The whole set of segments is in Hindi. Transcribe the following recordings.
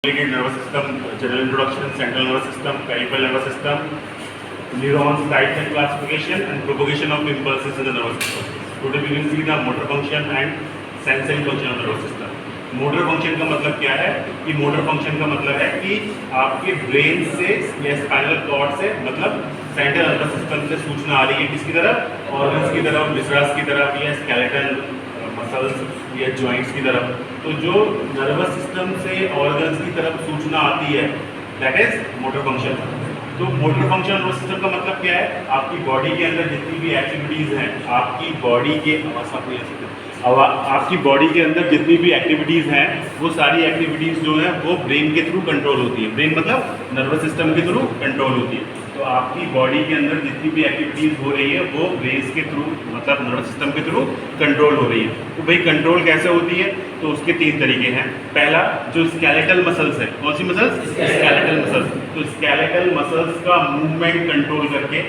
nervous system, general introduction, central nervous system, peripheral nervous system, neurons, types and classification, and propagation of impulses in the nervous system. Today we will see the motor function and sensory function of the nervous system. Motor function का मतलब क्या है कि मोटर फंक्शन का मतलब है कि आपके ब्रेन से या स्पाइनल कॉर्ड से मतलब सेंट्रल नर्वस सिस्टम से सूचना आ रही है किसकी तरफ, ऑर्गन्स की तरफ, विसरस की तरफ या स्केलेटल मसल्स या जॉइंट्स की तरफ। तो जो नर्वस सिस्टम से ऑर्गन्स की तरफ सूचना आती है दैट इज मोटर फंक्शन। तो मोटर फंक्शन नर्वस सिस्टम का मतलब क्या है, आपकी बॉडी के अंदर जितनी भी एक्टिविटीज़ हैं, आपकी बॉडी के आपकी बॉडी के अंदर जितनी भी एक्टिविटीज़ हैं वो सारी एक्टिविटीज़ जो हैं वो ब्रेन के थ्रू कंट्रोल होती है। ब्रेन मतलब नर्वस सिस्टम के थ्रू कंट्रोल होती है। तो आपकी बॉडी के अंदर जितनी भी एक्टिविटीज़ हो रही है वो ब्रेन के थ्रू मतलब नर्वस सिस्टम के थ्रू कंट्रोल हो रही है। तो भाई कंट्रोल कैसे होती है, तो उसके 3 तरीके हैं। पहला जो स्केलेटल मसल्स है, कौन सी मसल्स? Skeletal muscles. तो स्केलेटल मसल्स का मूवमेंट कंट्रोल करके।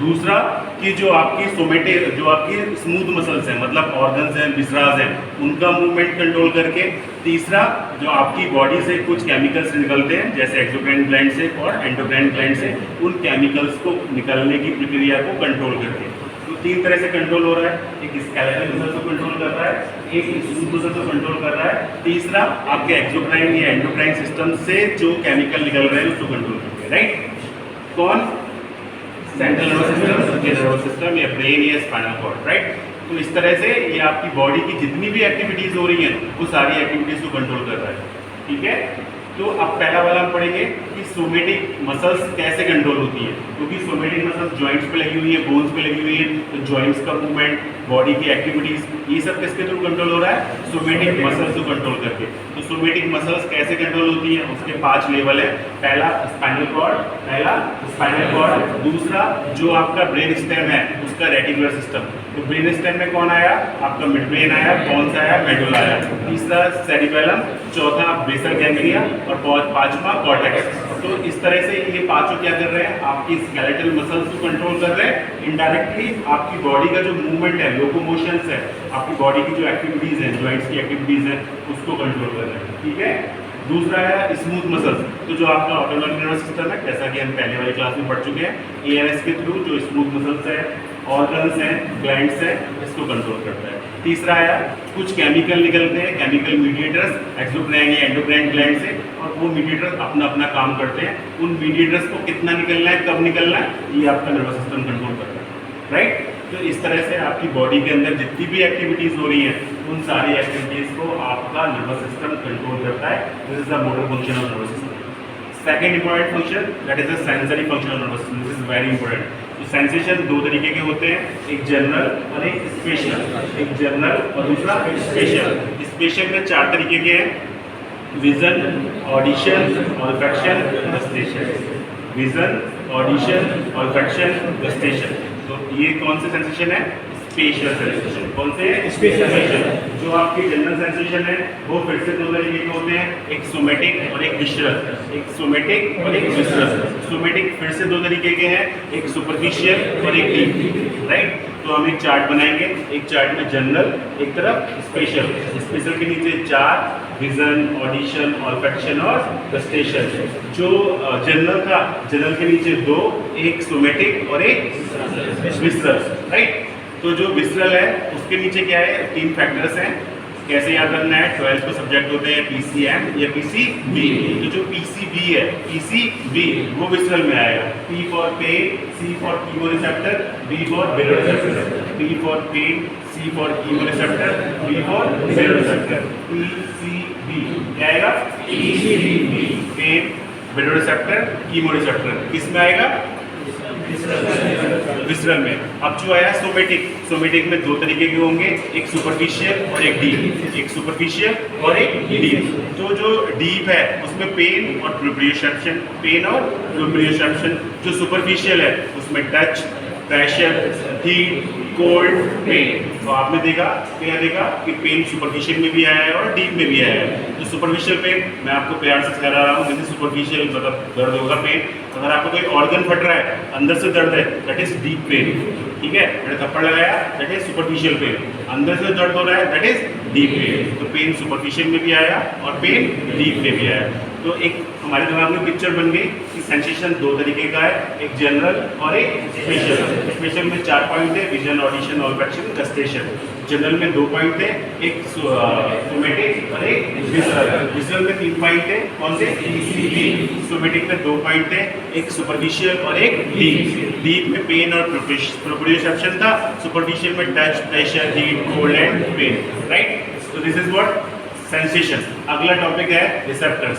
दूसरा कि जो आपकी सोमेटिक जो आपकी स्मूथ मसल्स हैं मतलब ऑर्गन्स हैं, विसरास हैं, उनका मूवमेंट कंट्रोल करके। तीसरा जो आपकी बॉडी से कुछ केमिकल्स निकलते हैं जैसे एक्सोक्राइन ग्लैंड से और एंडोक्राइन ग्लैंड से, उन केमिकल्स को निकलने की प्रक्रिया को कंट्रोल करके। तो 3 तरह से कंट्रोल हो रहा है। एक स्केलेटल मसल को कंट्रोल कर रहा है, एक स्मूथ मसल को कंट्रोल कर रहा है, तीसरा आपके एक्सोक्राइन या एंडोक्राइन सिस्टम से जो केमिकल निकल रहे हैं उसको कंट्रोल करके। राइट, कौन? सेंट्रल नर्वस सिस्टम या ब्रेन या स्पाइनल कॉर्ड। राइट, तो इस तरह से ये आपकी बॉडी की जितनी भी एक्टिविटीज़ हो रही हैं वो सारी एक्टिविटीज़ को कंट्रोल कर रहा है। ठीक है, तो अब पहला वाला हम पढ़ेंगे कि सोमेटिक मसल्स कैसे कंट्रोल होती है। क्योंकि सोमेटिक मसल्स जॉइंट्स पे लगी हुई है, बोन्स पे लगी हुई है, तो जॉइंट्स का मूवमेंट, बॉडी की एक्टिविटीज़, ये सब किसके थ्रू कंट्रोल हो रहा है? सोमेटिक मसल्स को कंट्रोल करके। तो सोमेटिक मसल्स कैसे कंट्रोल होती है, उसके 5 लेवल है। पहला स्पाइनल कॉर्ड, दूसरा जो आपका ब्रेन स्टेम है उसका रेटिकुलर सिस्टम। तो ब्रेन स्टेम में कौन आया? आपका मिड ब्रेन आया, कौन सा आया? मेडुला आया। तीसरा सेरिबेलम, चौथा बेसल गैंग्लिया और 5वां कॉर्टेक्स। तो इस तरह से ये पांचों क्या कर रहे हैं? आपकी स्केलेटल मसल्स को कंट्रोल कर रहे हैं। इनडायरेक्टली आपकी बॉडी का जो मूवमेंट है, लोकोमोशंस है, आपकी बॉडी की जो एक्टिविटीज़ हैं, जॉइंट्स की एक्टिविटीज़ हैं, उसको कंट्रोल कर रहे हैं। ठीक है, दूसरा है स्मूथ मसल्स। तो जो आपका ऑटोनॉमिक नर्वस सिस्टम है, जैसा कि हम पहले वाली क्लास में पढ़ चुके हैं, एएनएस के थ्रू जो स्मूथ मसल्स है, ऑर्गन्स हैं, ग्लैंड्स हैं, इसको कंट्रोल करता है। तीसरा आया कुछ केमिकल निकलते हैं, केमिकल मीडिएटर्स एक्सोक्राइन या एंडोक्राइन ग्लैंड से, और वो मीडिएटर्स अपना अपना काम करते हैं। उन मीडिएटर्स को कितना निकलना है, कब निकलना है, ये आपका नर्वस सिस्टम कंट्रोल करता है। राइट, तो इस तरह से आपकी बॉडी के अंदर जितनी भी एक्टिविटीज़ हो रही हैं उन सारी एक्टिविटीज़ को आपका नर्वस सिस्टम कंट्रोल करता है। This is the motor function of nervous system. Second important function that is the sensory function of nervous system. This is very important. तो सेंसेशन 2 तरीके के होते हैं, एक जनरल और एक स्पेशल। एक जनरल और दूसरा स्पेशल। स्पेशल में 4 तरीके के हैं, vision, audition, olfaction, gustation. Vision, audition, olfaction, gustation. तो ये कौन से सेंसेशन है? Special sensation. कौन से? स्पेशल। जो आपके जनरल सेंसेशन है वो फिर से 2 तरीके के होते हैं, एक सोमेटिक और एक विसरल। एक सोमेटिक और एक विसरल। सोमेटिक फिर से 2 तरीके के हैं, एक सुपरफिशियल और एक डीप। राइट, तो हम एक चार्ट बनाएंगे। एक चार्ट में जनरल, एक तरफ स्पेशल। स्पेशल के नीचे 4, विजन, ऑडिशन, ऑल्फैक्शन और गस्टेशन। जो जनरल था, जनरल के नीचे 2, एक सोमेटिक और एक विसरल। राइट, तो जो विसरल है उसके नीचे क्या है? 3 फैक्टर्स हैं। कैसे याद रखना है? 12th को सब्जेक्ट होते हैं पीसीएम या पीसीबी। तो जो पीसीबी है, पीसीबी वो विसरल में आएगा। P for pain, C for chemoreceptor, B for baroreceptor. P for pain, C for chemoreceptor, B for baroreceptor. PCB क्या आएगा? PCB, pain, baroreceptor, chemoreceptor. किस में आएगा? विसरल में। अब जो आया सोमेटिक, सोमेटिक में 2 तरीके के होंगे, एक सुपरफिशियल और एक डीप। एक सुपरफिशियल और एक डीप। तो जो डीप है उसमें पेन और प्रोप्रियोसेप्शन, पेन और प्रोप्रियोसेप्शन। जो सुपरफिशियल है उसमें touch, pressure, heat, cold, pain. तो आपने देखा कि पेन सुपरफिशियल में भी आया है और डीप में भी आया है। तो सुपरफिशियल पेन मैं आपको प्यार से कह रहा हूँ, जैसे सुपरफिशियल मतलब दर्द होगा पेन। अगर आपको कोई ऑर्गन फट रहा है, अंदर से दर्द है, दैट इज डीप पेन। ठीक है, मैंने थप्पड़ लगाया, दैट इज सुपरफिशियल पेन। अंदर से दर्द हो रहा है, दैट इज डीप पेन। तो पेन सुपरफिशियल में भी आया और पेन डीप में भी आया। तो एक हमारे दिमाग में पिक्चर बन गई कि सेंसेशन दो तरीके का है, एक जनरल और एक स्पेशल। स्पेशल में 4 पॉइंट है, विजन, ऑडिशन, ऑल्फैक्शन, गस्टेशन। जनरल में 2 पॉइंट है, एक सोमेटिक और एक विजुअल। विजुअल में 3 पॉइंट है, कौन से? सोमेटिक में 2 पॉइंट है, एक सुपरफिशियल और एक डीप। डीप में पेन और प्रोप्रियोसेप्शन था, सुपरफिशियल में touch, pressure, heat, cold and pain, right? So this is what sensation. अगला टॉपिक है रिसेप्टर्स।